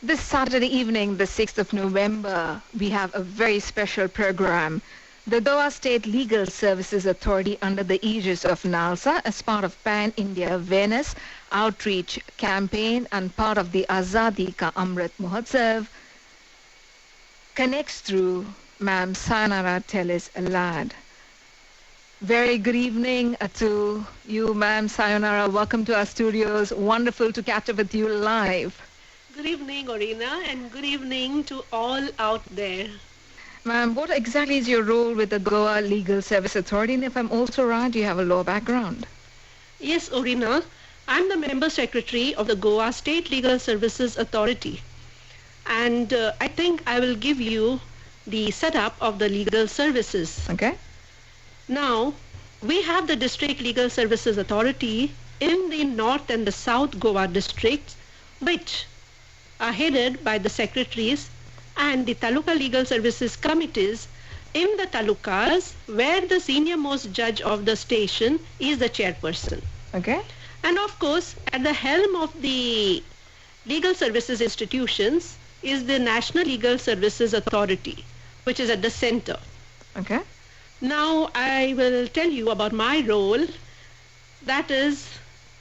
This Saturday evening, the 6th of November, we have a very special program. The Goa State Legal Services Authority, under the aegis of NALSA, as part of Pan-India Awareness Outreach Campaign and part of the Azadi Ka Amrit Mahotsav, connects through Ma'am Sayonara Tellis Lad. Very good evening to you, Ma'am Sayonara. Welcome to our studios. Wonderful to catch up with you live. Good evening, Orina, and good evening to all out there. Ma'am, what exactly is your role with the Goa Legal Service Authority? And if I'm also right, you have a law background. Yes, Orina, I'm the member secretary of the Goa State Legal Services Authority. And I think I will give you the setup of the legal services. Okay. Now, we have the District Legal Services Authority in the North and the South Goa districts, which are headed by the secretaries and the Taluka Legal Services Committees in the talukas, where the senior most judge of the station is the chairperson. Okay. And of course, at the helm of the legal services institutions is the National Legal Services Authority, which is at the center. Okay. Now I will tell you about my role, that is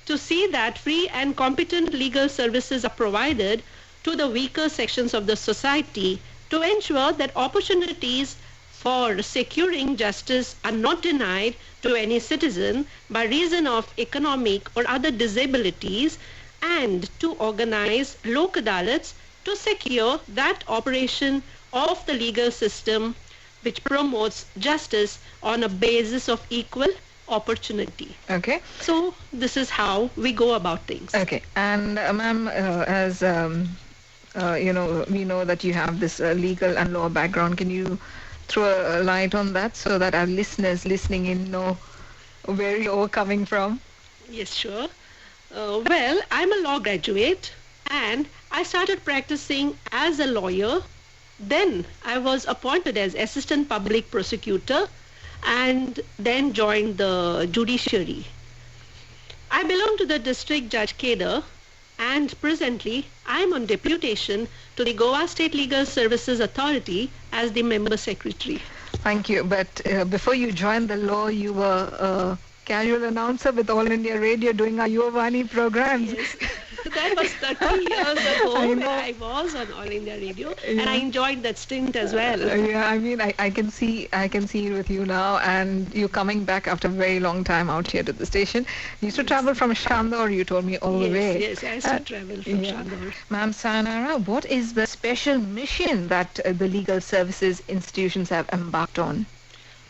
to see that free and competent legal services are provided to the weaker sections of the society, to ensure that opportunities for securing justice are not denied to any citizen by reason of economic or other disabilities, and to organize Lok Adalats to secure that operation of the legal system which promotes justice on a basis of equal opportunity. Okay. So this is how we go about things. Okay. And ma'am, as we know that you have this legal and law background. Can you throw a light on that so that our listeners listening in know where you're coming from? Yes, sure. Well, I'm a law graduate and I started practicing as a lawyer. Then I was appointed as assistant public prosecutor and then joined the judiciary. I belong to the district judge cadre, and presently I am on deputation to the Goa State Legal Services Authority as the member secretary. Thank you. But before you joined the law, you were a casual announcer with All India Radio doing our Yuvavani programs. Yes. That was 30 years ago I when know. I was on All India Radio, and I enjoyed that stint as well. Yeah, I mean, I can see it with you now, and you're coming back after a very long time out here to the station. You used to travel from Shandor, you told me, all the way. Yes, I used to travel from Shandor. Ma'am Sayonara, what is the special mission that the legal services institutions have embarked on?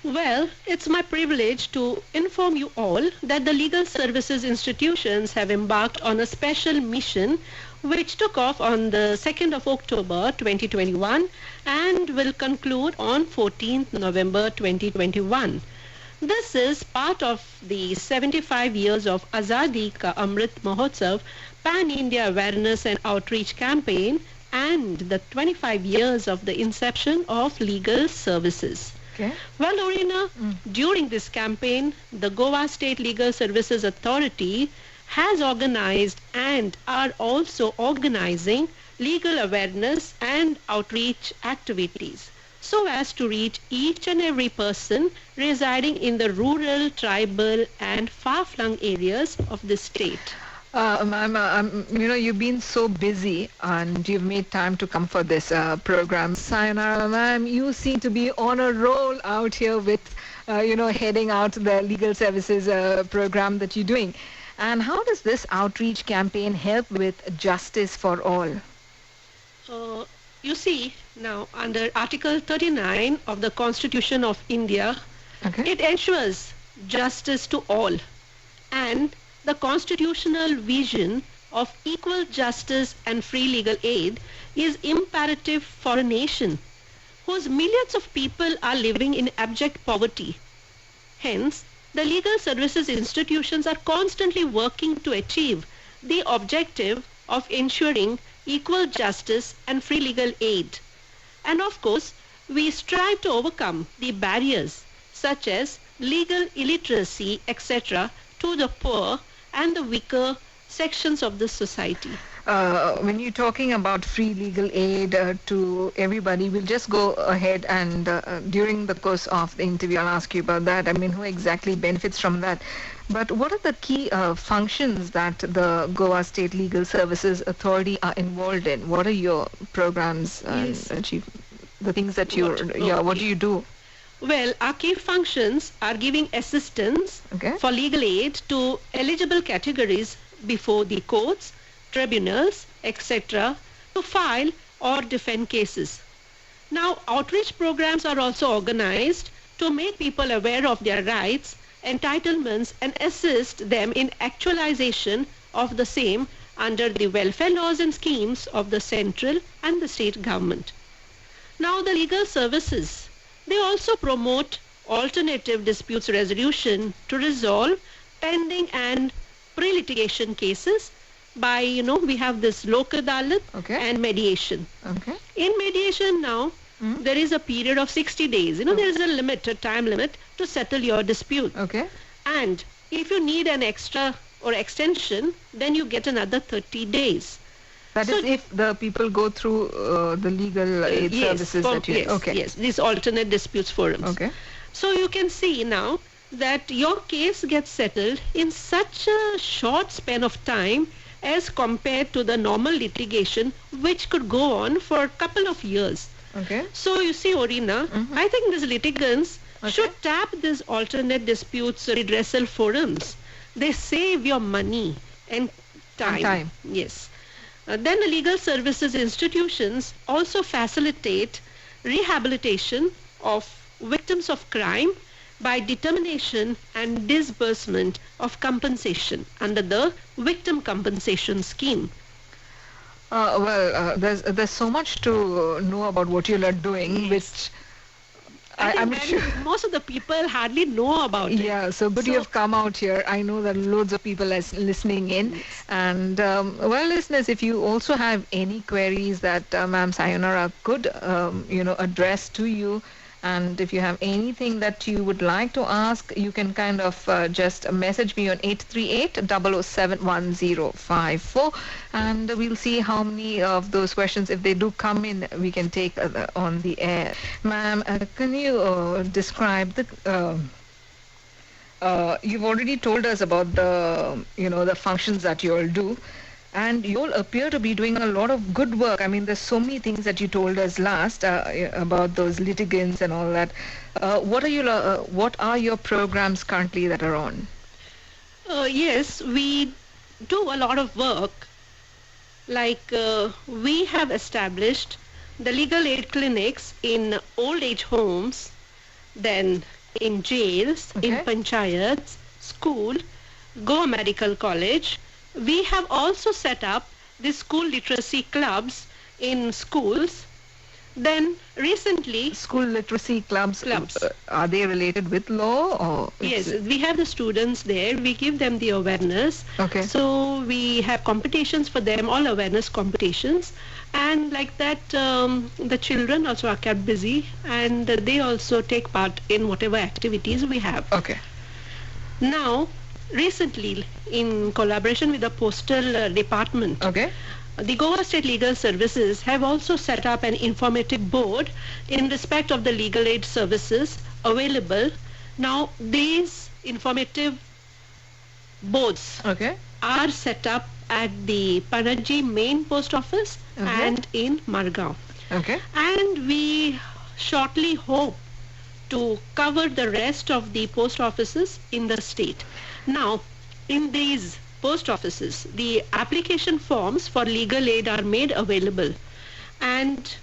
Well, it's my privilege to inform you all that the legal services institutions have embarked on a special mission which took off on the 2nd of October 2021 and will conclude on 14th November 2021. This is part of the 75 years of Azadi Ka Amrit Mahotsav Pan-India Awareness and Outreach Campaign and the 25 years of the inception of legal services. Okay. Well, Orina, during this campaign, the Goa State Legal Services Authority has organized and are also organizing legal awareness and outreach activities so as to reach each and every person residing in the rural, tribal and far-flung areas of the state. Ma'am, you've been so busy and you've made time to come for this program. Sayonara, ma'am, you seem to be on a roll out here with, heading out the legal services program that you're doing. And how does this outreach campaign help with justice for all? You see, now under Article 39 of the Constitution of India, Okay. it ensures justice to all, and the constitutional vision of equal justice and free legal aid is imperative for a nation whose millions of people are living in abject poverty. Hence, the legal services institutions are constantly working to achieve the objective of ensuring equal justice and free legal aid. And of course, we strive to overcome the barriers such as legal illiteracy, etc., to the poor and the weaker sections of the society. when you're talking about free legal aid to everybody, we'll just go ahead and during the course of the interview, I'll ask you about that. I mean, who exactly benefits from that? But what are the key functions that the Goa State Legal Services Authority are involved in? What are your programs and Yes. the things that you, what do you do? Well, our key functions are giving assistance Okay. for legal aid to eligible categories before the courts, tribunals, etc., to file or defend cases. Now, outreach programs are also organized to make people aware of their rights, entitlements, and assist them in actualization of the same under the welfare laws and schemes of the central and the state government. Now, the legal services, they also promote alternative disputes resolution to resolve pending and pre-litigation cases by, we have this Lok Adalat Okay. and mediation. Okay. In mediation now, there is a period of 60 days. There is a limit, a time limit to settle your dispute. Okay. And if you need an extra or extension, then you get another 30 days. That is So- if the people go through the legal aid services that you... yes, Okay. yes, these alternate disputes forums. Okay. So you can see now that your case gets settled in such a short span of time as compared to the normal litigation, which could go on for a couple of years. Okay. So you see, Orina, I think these litigants Okay. should tap these alternate disputes redressal forums. They save your money and time. time. Yes. Then the legal services institutions also facilitate rehabilitation of victims of crime by determination and disbursement of compensation under the Victim Compensation Scheme. There's so much to know about what you are doing, Yes. which I I'm think sure. most of the people hardly know about it. Yeah, so good you So- have come out here. I know that loads of people are listening in. And, well, listeners, if you also have any queries that Ma'am Sayonara could, address to you, and if you have anything that you would like to ask, you can kind of just message me on 838-007-1054, and we'll see how many of those questions, if they do come in, we can take on the air. Ma'am, can you describe the... you've already told us about the functions that you all do, and you all appear to be doing a lot of good work. I mean, there's so many things that you told us last about those litigants and all that. What are your programs currently that are on? Yes, we do a lot of work. Like we have established the legal aid clinics in old age homes, then in jails, in Okay. panchayats, school, Goa Medical College. We have also set up the school literacy clubs in schools. Then recently, School literacy clubs. Clubs. Are they related with law or? yes, we have the students there. We give them the awareness. Okay. So we have competitions for them, all awareness competitions. And like that, the children also are kept busy, and they also take part in whatever activities we have. Okay. Now, recently, in collaboration with the Postal Department, Okay. the Goa State Legal Services have also set up an informative board in respect of the legal aid services available. Now, these informative boards Okay. are set up at the Panaji main post office Okay. and in Margao. Okay. And we shortly hope to cover the rest of the post offices in the state. Now, in these post offices, the application forms for legal aid are made available, and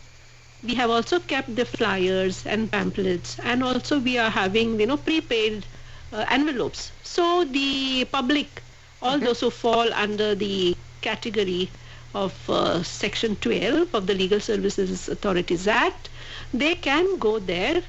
we have also kept the flyers and pamphlets, and also we are having prepaid envelopes, so the public, all Okay. those who fall under the category of section 12 of the Legal Services Authorities Act, they can go there,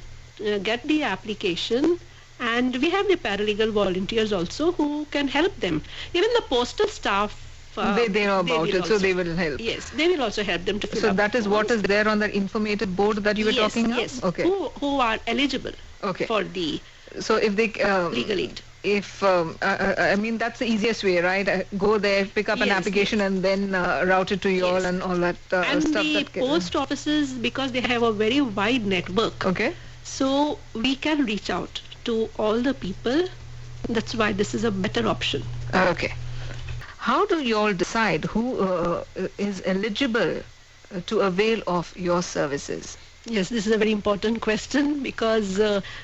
get the application, and we have the paralegal volunteers also who can help them. Even the postal staff, They know about will it, so also- they will help. Yes, they will also help them to fill So up that is what forms. is there on that informative board that you were Yes, talking about? yes, Okay. who are eligible Okay. for the So if they legal aid. if I mean that's the easiest way, right? Go there, pick up an Yes, application, yes. and then route it to you all Yes. and all that And stuff. the post offices, because they have a very wide network, Okay. so we can reach out to all the people. That's why this is a better option. Okay. How do you all decide who is eligible to avail of your services? Yes, this is a very important question because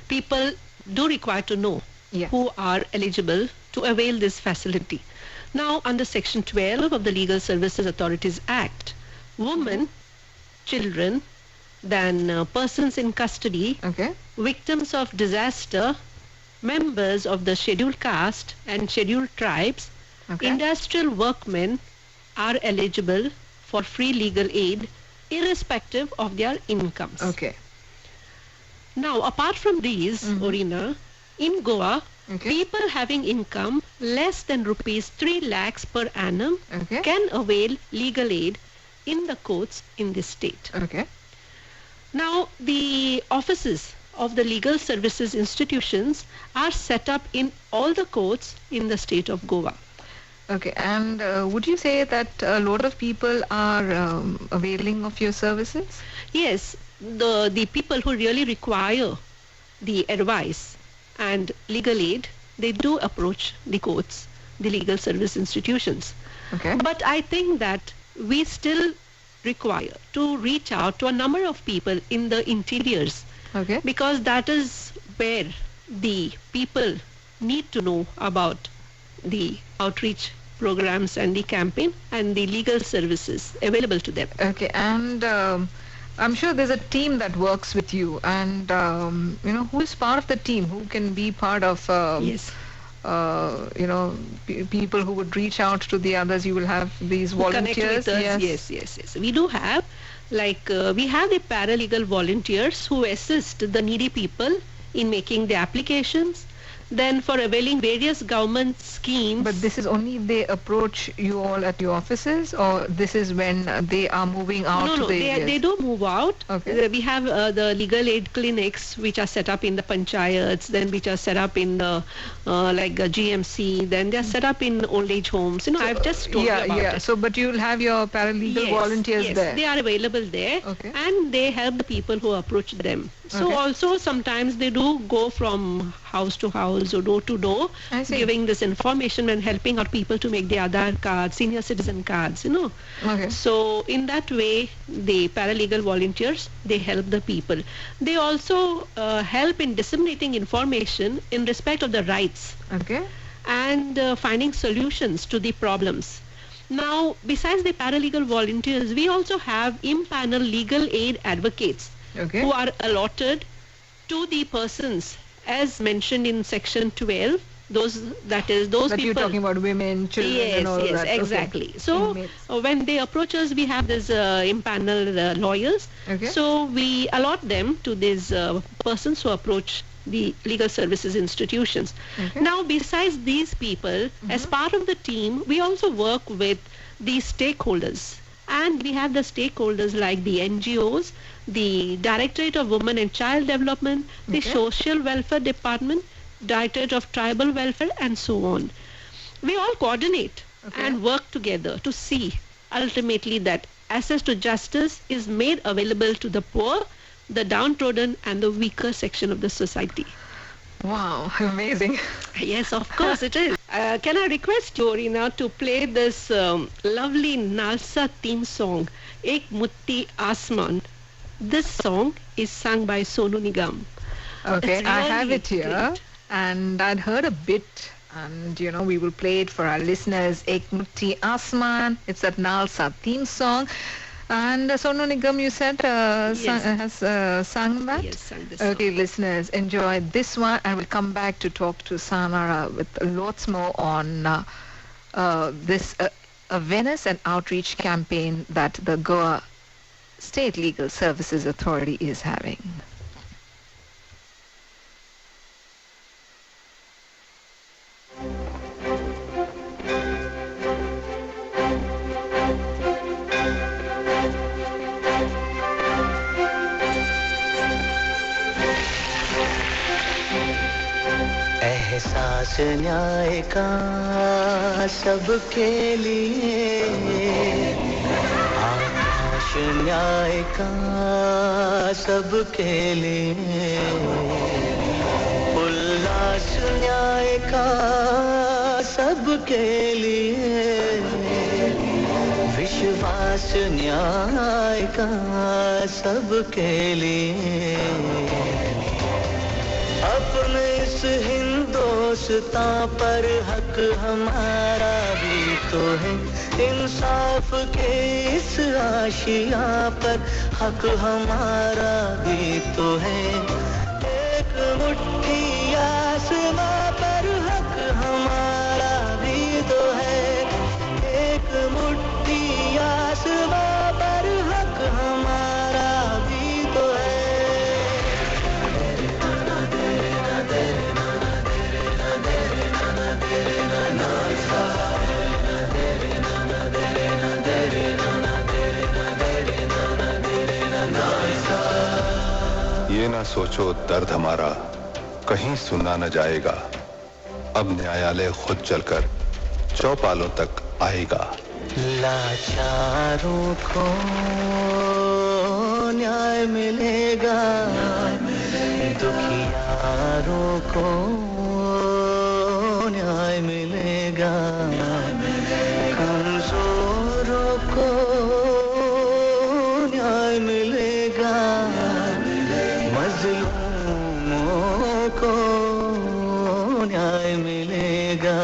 people do require to know Yeah. who are eligible to avail this facility. Now, under Section 12 of the Legal Services Authorities Act, women, children, then persons in custody, Okay. victims of disaster, members of the scheduled caste and scheduled tribes, Okay. industrial workmen are eligible for free legal aid irrespective of their incomes. Okay. Now, apart from these, Orina, in Goa, Okay. people having income less than rupees 3 lakhs per annum Okay. can avail legal aid in the courts in this state. Okay. Now, the offices of the legal services institutions are set up in all the courts in the state of Goa. Okay. And would you say that a lot of people are availing of your services? Yes, the people who really require the advice and legal aid, they do approach the courts, the legal service institutions. Okay. But I think that we still require to reach out to a number of people in the interiors Okay. because that is where the people need to know about the outreach programs and the campaign and the legal services available to them. Okay. And I'm sure there's a team that works with you, and who is part of the team who can be part of Yes. people who would reach out to the others. You will have these Who connect volunteers. with us. Yes. We do have, we have the paralegal volunteers who assist the needy people in making the applications, then for availing various government schemes. But this is only they approach you all at your offices, or this is when they are moving out No, to no, the they areas? do move out. Okay. We have the legal aid clinics which are set up in the panchayats, then which are set up in the GMC, then they are set up in old age homes. I've just told you about it. So, but you'll have your paralegal volunteers yes, there. they are available there, Okay. and they help the people who approach them. So Okay. also sometimes they do go from house to house or door to door, I see. giving this information and helping our people to make the Aadhaar cards, senior citizen cards. Okay. So in that way, the paralegal volunteers, they help the people. They also help in disseminating information in respect of the rights Okay. and finding solutions to the problems. Now, besides the paralegal volunteers, we also have in-panel legal aid advocates Okay. who are allotted to the persons as mentioned in Section 12. Those That people. you're talking about women, children, Yes, and all yes, that. Okay. exactly. So Inmates. when they approach us, we have these in-panel lawyers. Okay. So we allot them to these persons who approach the legal services institutions. Okay. Now, besides these people, as part of the team, we also work with the stakeholders. And we have the stakeholders like the NGOs, the Directorate of Women and Child Development, the Okay. Social Welfare Department, Directorate of Tribal Welfare, and so on. We all coordinate Okay. and work together to see ultimately that access to justice is made available to the poor, the downtrodden, and the weaker section of the society. Wow, amazing. Yes, of course it is. Can I request you, Orina, to play this lovely Nalsa theme song, Ek Mutti Asman. This song is sung by Sonu Nigam. Okay, It's I have really it here, great. and I'd heard a bit, and we will play it for our listeners. Ek Mutti Asman. It's that Nalsa theme song. And Sonu Nigam, you said, Yes. has sung that? Yes, sung this Okay, listeners, enjoy this one, and we'll come back to talk to Sanara with lots more on this awareness and outreach campaign that the Goa State Legal Services Authority is having. एहसास न्याय का सबके लिए, आकाश न्याय का सबके लिए, उल्लास न्याय का सबके लिए, विश्वास न्याय का सबके लिए। अपने इस हिंदुस्तान पर हक हमारा भी तो है, इंसाफ के इस आशिया पर हक हमारा भी तो है। एक मुट्ठी आसमां पर हक हमारा भी तो है, एक मुट्ठी आसमां पर हक हमारा भी तो है। ये ना सोचो दर्द हमारा कहीं सुना न जाएगा, अब न्यायालय खुद चलकर चौपालों तक आएगा। लाचारों को न्याय मिलेगा, दुखियारों को न्याय मिलेगा, कमजोरों को न्याय मिलेगा, मजलूमों को न्याय मिलेगा।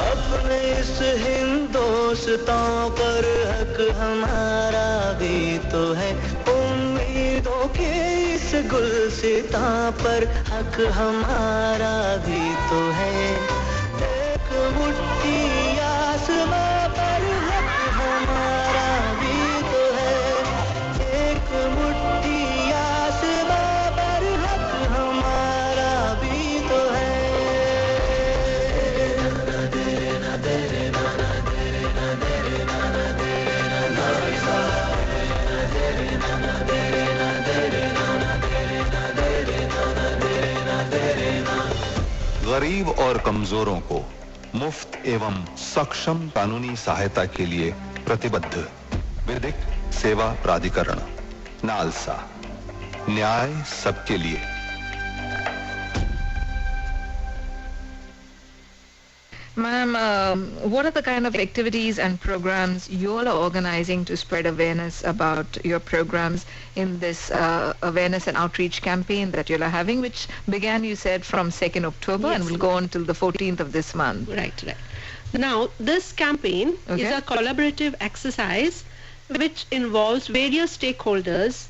अपने इस हिंदुस्तान पर हक हमारा भी तो है, उम्मीदों के इस गुलसितां पर हक हमारा भी तो है। एक मुट्ठी आसमां पर हक हमारा भी तो है, एक मुट्ठी आसमां पर हक हमारा भी तो है। गरीब और कमजोरों को मुफ्त एवं सक्षम कानूनी सहायता के लिए प्रतिबद्ध विधिक सेवा प्राधिकरण नालसा, न्याय सबके लिए। Ma'am, what are the kind of activities and programs you all are organizing to spread awareness about your programs in this awareness and outreach campaign that you all are having, which began, you said, from 2nd October Yes. and will go on till the 14th of this month? Right. Now, this campaign Okay. is a collaborative exercise which involves various stakeholders,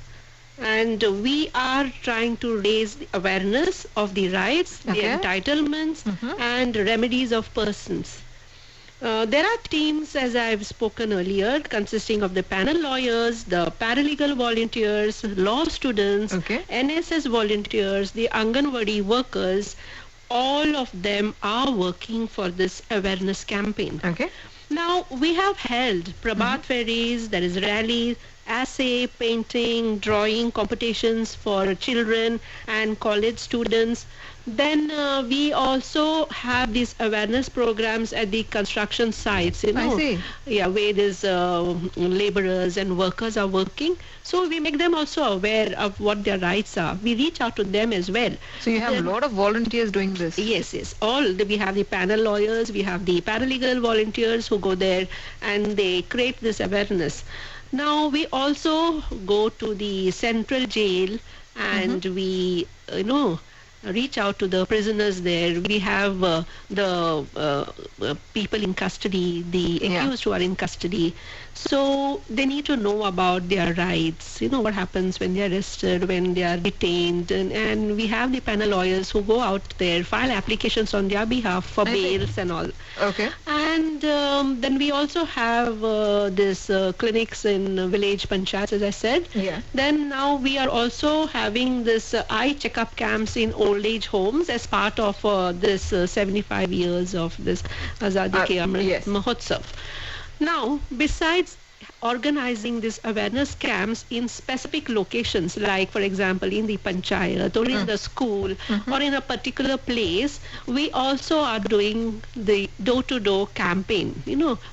and we are trying to raise the awareness of the rights, the Okay. entitlements, and remedies of persons. There are teams, as I've spoken earlier, consisting of the panel lawyers, the paralegal volunteers, law students, Okay. NSS volunteers, the Anganwadi workers. All of them are working for this awareness campaign. Okay. Now, we have held Prabhat Ferries, there is rallies, essay, painting, drawing competitions for children and college students. Then we also have these awareness programs at the construction sites, you know. I see. Yeah, where these laborers and workers are working. So we make them also aware of what their rights are. We reach out to them as well. So you have a Then- lot of volunteers doing this. Yes. We have the panel lawyers, we have the paralegal volunteers who go there and they create this awareness. Now we also go to the central jail and we, reach out to the prisoners there. We have the people in custody, the accused who are in custody. So they need to know about their rights, what happens when they are arrested, when they are detained. And we have the panel lawyers who go out there, file applications on their behalf for bails and all. Okay. And then we also have this clinics in village panchayats, as I said. Yeah. Then now we are also having this eye checkup camps in old age homes as part of this 75 years of this Azadi Ke Amrit yes. Mahotsav. Now, besides organizing these awareness camps in specific locations, like, for example, in the panchayat or in the school or in a particular place. We also are doing the door-to-door campaign.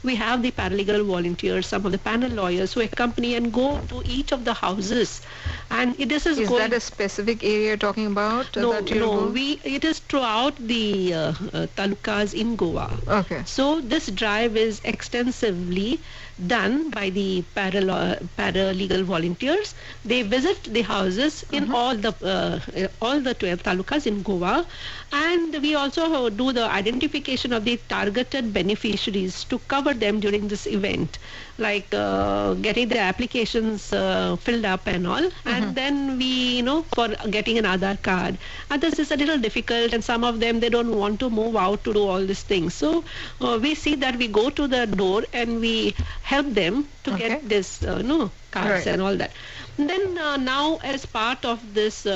We have the paralegal volunteers, some of the panel lawyers who accompany and go to each of the houses. And this is going... that a specific area you're talking about? No, that you'll go? it is throughout the talukas in Goa. Okay. So this drive is extensively done by the paralegal volunteers. They visit the houses in all the 12 talukas in Goa, and we also do the identification of the targeted beneficiaries to cover them during this event, like getting the applications filled up and all, and then we for getting an Aadhaar card. And this is a little difficult, and some of them, they don't want to move out to do all these things. So we see that we go to the door and we help them to get this cards and all that. And then now, as part of this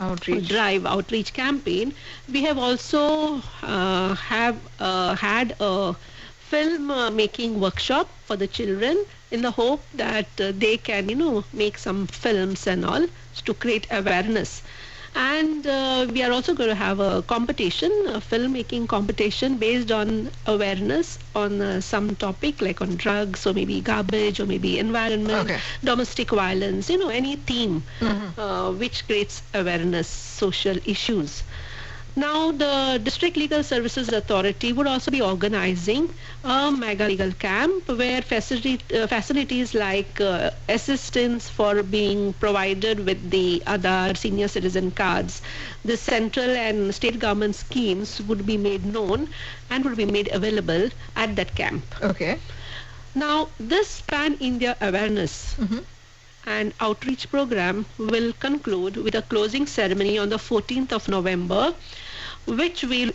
outreach campaign, we have also had a film making workshop for the children, in the hope that they can make some films and all to create awareness. And we are also going to have a competition, a filmmaking competition based on awareness on some topic, like on drugs, or maybe garbage, or maybe environment, domestic violence, any theme which creates awareness, social issues. Now, the District Legal Services Authority would also be organizing a mega legal camp where facilities like assistance for being provided with the Aadhaar senior citizen cards, the central and state government schemes would be made known and would be made available at that camp. Okay. Now, this pan-India awareness and outreach program will conclude with a closing ceremony on the 14th of November, which will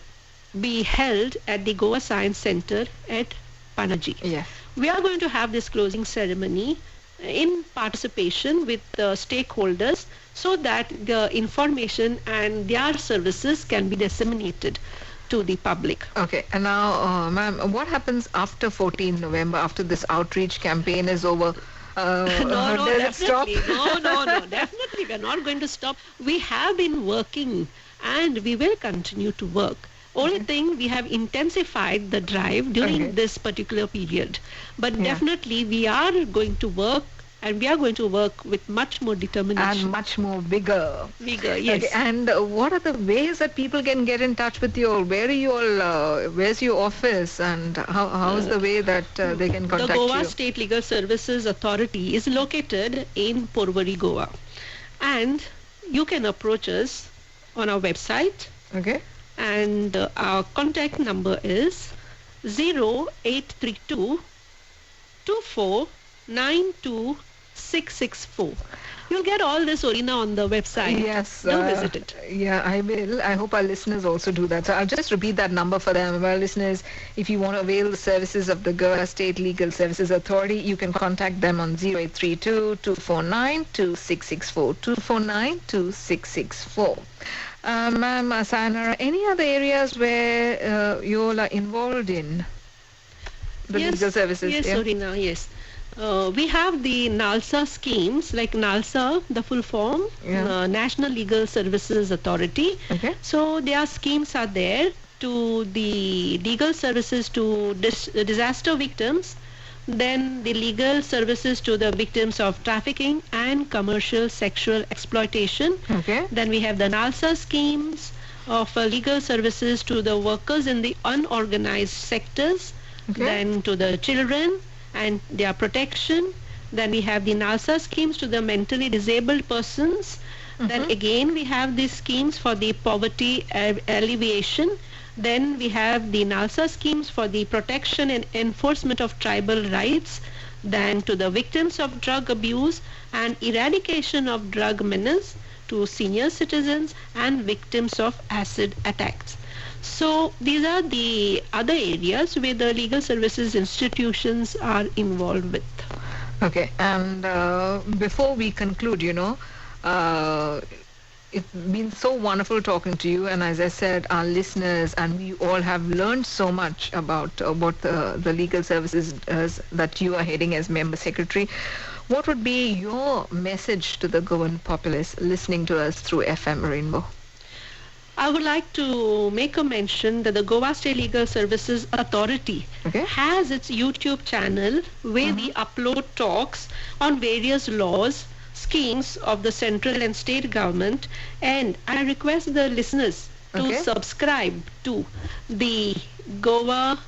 be held at the Goa Science Center at Panaji. Yes. We are going to have this closing ceremony in participation with the stakeholders, so that the information and their services can be disseminated to the public. Okay. And now, ma'am, what happens after 14th November, after this outreach campaign is over? No, does it stop? definitely. No, definitely. We're not going to stop. We have been working and we will continue to work. Only thing, we have intensified the drive during this particular period. But definitely we are going to work, and we are going to work with much more determination. And much more vigor. Vigor, yes. Okay. And what are the ways that people can get in touch with you all? Where are you all? Where's your office? And how is the way that they can contact the Goa you? State Legal Services Authority is located in Porvorim, Goa. And you can approach us on our website. Okay. And our contact number is 0832 2492 664. You'll get all this, Orina, on the website. Yes. Do visit it. Yeah, I will. I hope our listeners also do that. So I'll just repeat that number for them. Our listeners, if you want to avail the services of the Goa State Legal Services Authority, you can contact them on 0832 249 2664. 249 2664. Ma'am Sayonara, any other areas where you all are involved in the legal services? Yes, yeah? Orina, yes. We have the NALSA schemes, like NALSA, the full form, National Legal Services Authority. Okay. So their schemes are there to the legal services to disaster victims, then the legal services to the victims of trafficking and commercial sexual exploitation. Okay. Then we have the NALSA schemes of legal services to the workers in the unorganized sectors, then to the children and their protection. Then we have the NALSA schemes to the mentally disabled persons. Then again we have these schemes for the poverty alleviation. Then we have the NALSA schemes for the protection and enforcement of tribal rights. Then to the victims of drug abuse and eradication of drug menace, to senior citizens and victims of acid attacks. So these are the other areas where the legal services institutions are involved with. Okay. And before we conclude, it's been so wonderful talking to you. And as I said, our listeners and we all have learned so much about what the legal services that you are heading as member secretary. What would be your message to the Goan populace listening to us through FM Rainbow? I would like to make a mention that the Goa State Legal Services Authority has its YouTube channel where we upload talks on various laws, schemes of the central and state government, and I request the listeners to subscribe to the Goa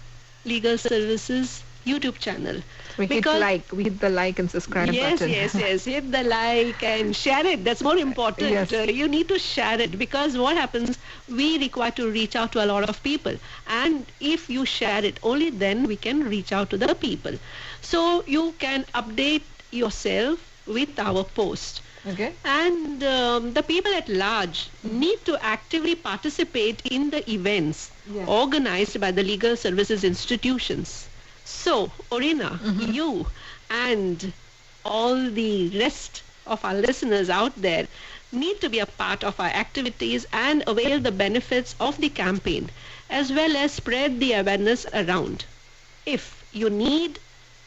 Legal Services YouTube channel. We hit the like and subscribe button. Yes, hit the like and share it. That's more important. Yes. You need to share it, because what happens, we require to reach out to a lot of people. And if you share it, only then we can reach out to the people. So you can update yourself with our post. Okay. And the people at large need to actively participate in the events organized by the legal services institutions. So, Orina, you and all the rest of our listeners out there need to be a part of our activities and avail the benefits of the campaign, as well as spread the awareness around. If you need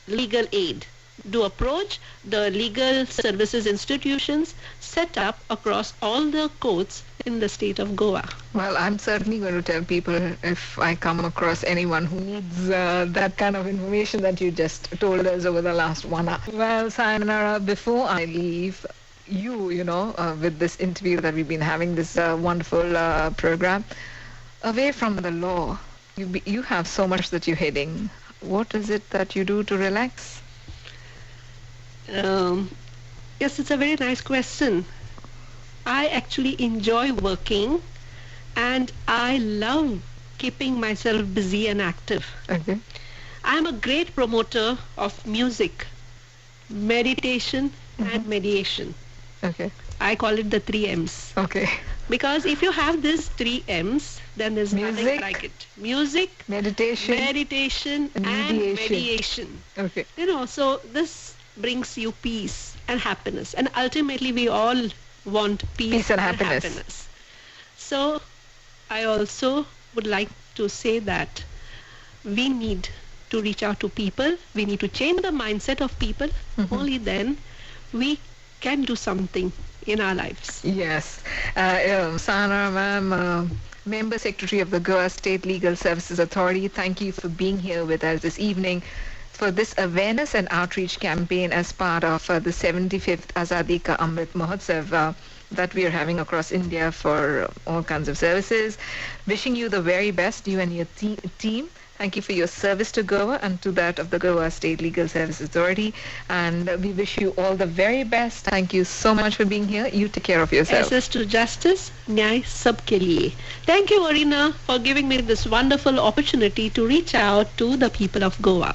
legal aid, do approach the legal services institutions set up across all the courts in the state of Goa. Well, I'm certainly going to tell people if I come across anyone who needs that kind of information that you just told us over the last 1 hour. Well, Sayonara, before I leave you, with this interview that we've been having, this wonderful program, away from the law, you have so much that you're heading. What is it that you do to relax? Yes, it's a very nice question. I actually enjoy working, and I love keeping myself busy and active. Okay. I'm a great promoter of music, meditation, and mediation. Okay. I call it the 3 M's. Okay. Because if you have these 3 M's, then there's nothing like it. Music, meditation, and mediation. Okay. So this brings you peace and happiness. And ultimately, we all want peace and happiness. So I also would like to say that we need to reach out to people. We need to change the mindset of people. Only then we can do something in our lives. Yes. Sayonara, ma'am, Member Secretary of the Goa State Legal Services Authority, thank you for being here with us this evening for this awareness and outreach campaign as part of the 75th Azadi Ka Amrit Mahotsav that we are having across India for all kinds of services. Wishing you the very best, you and your team. Thank you for your service to Goa and to that of the Goa State Legal Services Authority. And we wish you all the very best. Thank you so much for being here. You take care of yourself. Access to justice, nyay sabke liye. Thank you, Arina, for giving me this wonderful opportunity to reach out to the people of Goa.